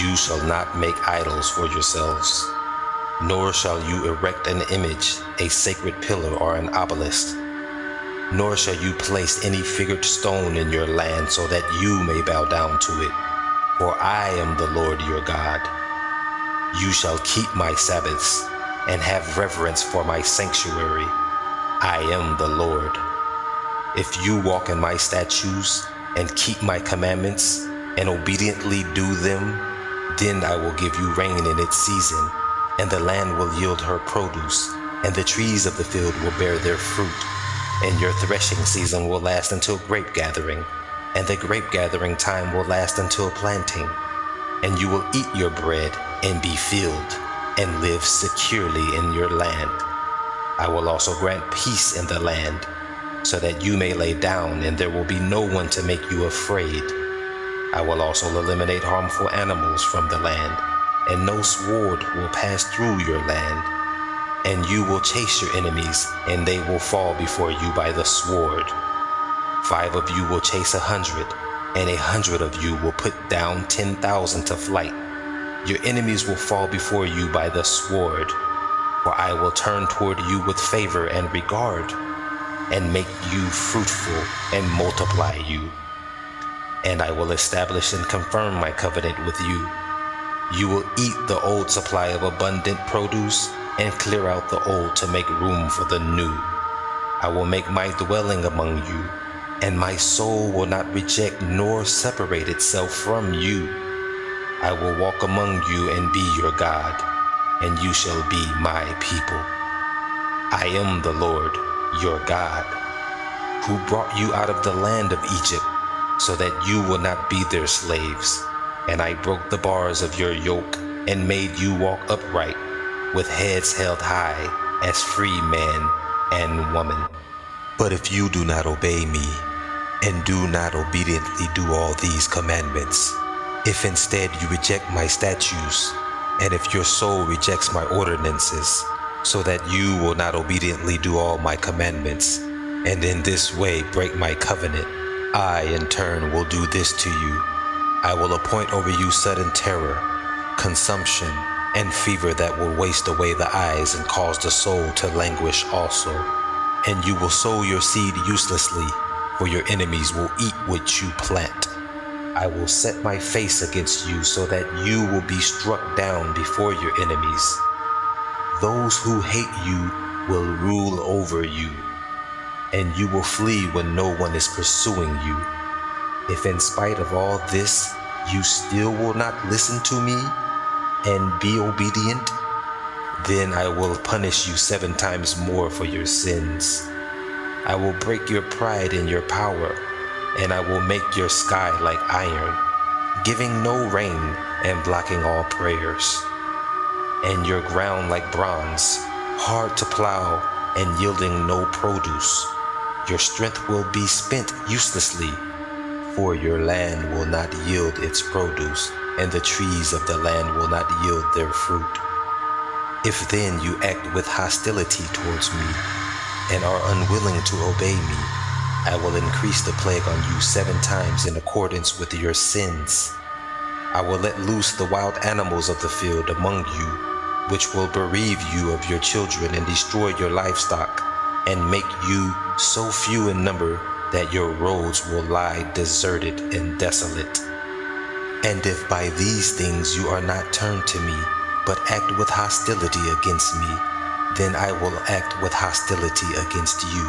You shall not make idols for yourselves, nor shall you erect an image, a sacred pillar or an obelisk, nor shall you place any figured stone in your land so that you may bow down to it. For I am the Lord your God. You shall keep my Sabbaths and have reverence for my sanctuary. I am the Lord. If you walk in my statutes and keep my commandments and obediently do them, then I will give you rain in its season, and the land will yield her produce, and the trees of the field will bear their fruit, and your threshing season will last until grape gathering, and the grape gathering time will last until planting, and you will eat your bread and be filled, and live securely in your land. I will also grant peace in the land, so that you may lay down and there will be no one to make you afraid. I will also eliminate harmful animals from the land, and no sword will pass through your land. And you will chase your enemies, and they will fall before you by the sword. 5 of you will chase 100, and 100 of you will put down 10,000 to flight. Your enemies will fall before you by the sword, for I will turn toward you with favor and regard, and make you fruitful and multiply you. And I will establish and confirm my covenant with you. You will eat the old supply of abundant produce and clear out the old to make room for the new. I will make my dwelling among you, and my soul will not reject nor separate itself from you. I will walk among you and be your God, and you shall be my people. I am the Lord, your God, who brought you out of the land of Egypt, so that you will not be their slaves. And I broke the bars of your yoke and made you walk upright, with heads held high, as free man and woman. But if you do not obey me, and do not obediently do all these commandments, if instead you reject my statutes, and if your soul rejects my ordinances, so that you will not obediently do all my commandments, and in this way break my covenant, I in turn will do this to you. I will appoint over you sudden terror, consumption, and fever that will waste away the eyes and cause the soul to languish also. And you will sow your seed uselessly, for your enemies will eat what you plant. I will set my face against you so that you will be struck down before your enemies. Those who hate you will rule over you, and you will flee when no one is pursuing you. If in spite of all this, you still will not listen to me and be obedient, then I will punish you 7 times more for your sins. I will break your pride and your power, and I will make your sky like iron, giving no rain and blocking all prayers, and your ground like bronze, hard to plow and yielding no produce. Your strength will be spent uselessly, for your land will not yield its produce, and the trees of the land will not yield their fruit. If then you act with hostility towards me, and are unwilling to obey me, I will increase the plague on you 7 times in accordance with your sins. I will let loose the wild animals of the field among you, which will bereave you of your children and destroy your livestock, and make you so few in number that your roads will lie deserted and desolate. And if by these things you are not turned to me, but act with hostility against me, then I will act with hostility against you,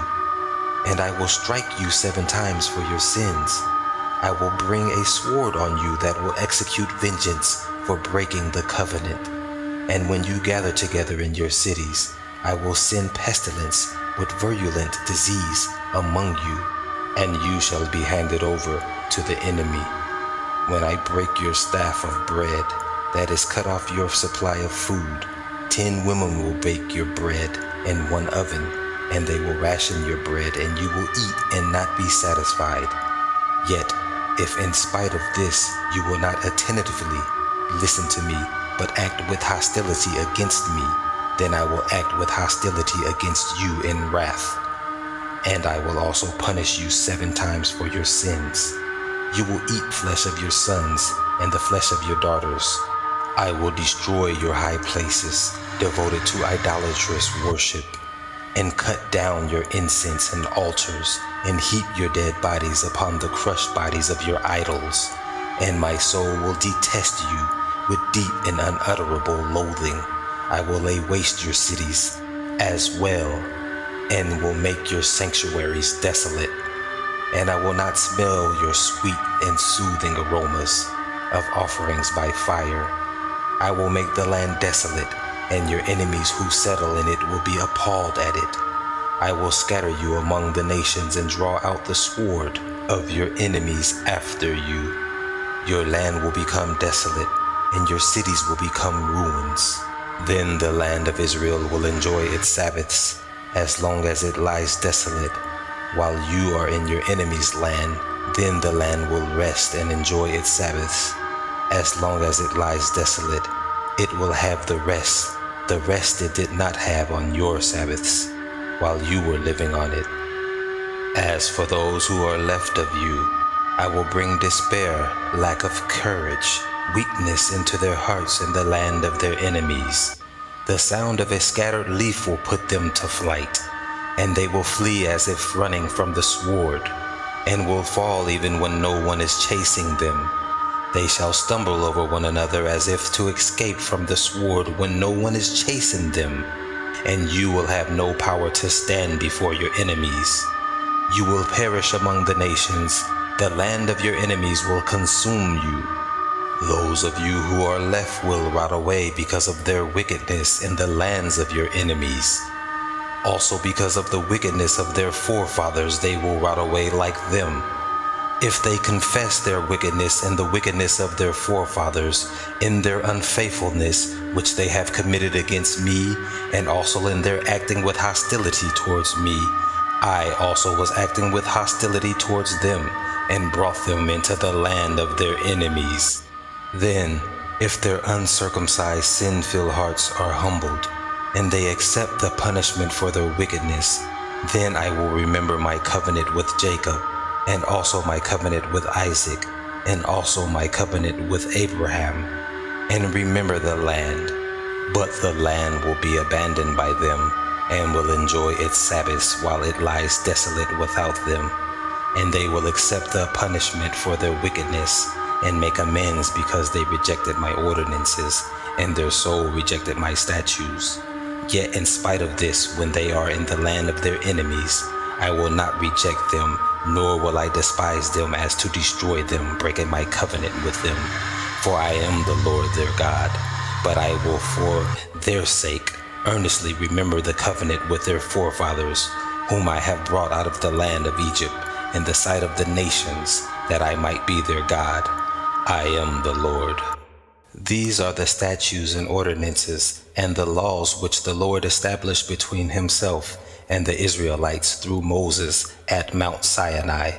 and I will strike you 7 times for your sins. I will bring a sword on you that will execute vengeance for breaking the covenant. And when you gather together in your cities, I will send pestilence with virulent disease among you, and you shall be handed over to the enemy. When I break your staff of bread, that is cut off your supply of food, 10 women will bake your bread in 1 oven, and they will ration your bread, and you will eat and not be satisfied. Yet, if in spite of this you will not attentively listen to me, but act with hostility against me, then I will act with hostility against you in wrath. And I will also punish you 7 times for your sins. You will eat flesh of your sons and the flesh of your daughters. I will destroy your high places devoted to idolatrous worship, and cut down your incense and altars, and heap your dead bodies upon the crushed bodies of your idols. And my soul will detest you with deep and unutterable loathing. I will lay waste your cities as well, and will make your sanctuaries desolate. And I will not smell your sweet and soothing aromas of offerings by fire. I will make the land desolate, and your enemies who settle in it will be appalled at it. I will scatter you among the nations and draw out the sword of your enemies after you. Your land will become desolate, and your cities will become ruins. Then the land of Israel will enjoy its Sabbaths as long as it lies desolate, while you are in your enemy's land. Then the land will rest and enjoy its Sabbaths as long as it lies desolate. It will have the rest it did not have on your Sabbaths, while you were living on it. As for those who are left of you, I will bring despair, lack of courage, weakness into their hearts in the land of their enemies. The sound of a scattered leaf will put them to flight, and they will flee as if running from the sword, and will fall even when no one is chasing them. They shall stumble over one another as if to escape from the sword when no one is chasing them, and you will have no power to stand before your enemies. You will perish among the nations. The land of your enemies will consume you. Those of you who are left will rot away because of their wickedness in the lands of your enemies. Also because of the wickedness of their forefathers, they will rot away like them. If they confess their wickedness and the wickedness of their forefathers, in their unfaithfulness which they have committed against me, and also in their acting with hostility towards me, I also was acting with hostility towards them, and brought them into the land of their enemies. Then, if their uncircumcised sin-filled hearts are humbled, and they accept the punishment for their wickedness, then I will remember my covenant with Jacob, and also my covenant with Isaac, and also my covenant with Abraham, and remember the land. But the land will be abandoned by them, and will enjoy its Sabbaths while it lies desolate without them. And they will accept the punishment for their wickedness, and make amends because they rejected my ordinances, and their soul rejected my statutes. Yet in spite of this, when they are in the land of their enemies, I will not reject them, nor will I despise them as to destroy them, breaking my covenant with them. For I am the Lord their God, but I will for their sake earnestly remember the covenant with their forefathers, whom I have brought out of the land of Egypt, in the sight of the nations, that I might be their God. I am the Lord. These are the statutes and ordinances and the laws which the Lord established between himself and the Israelites through Moses at Mount Sinai.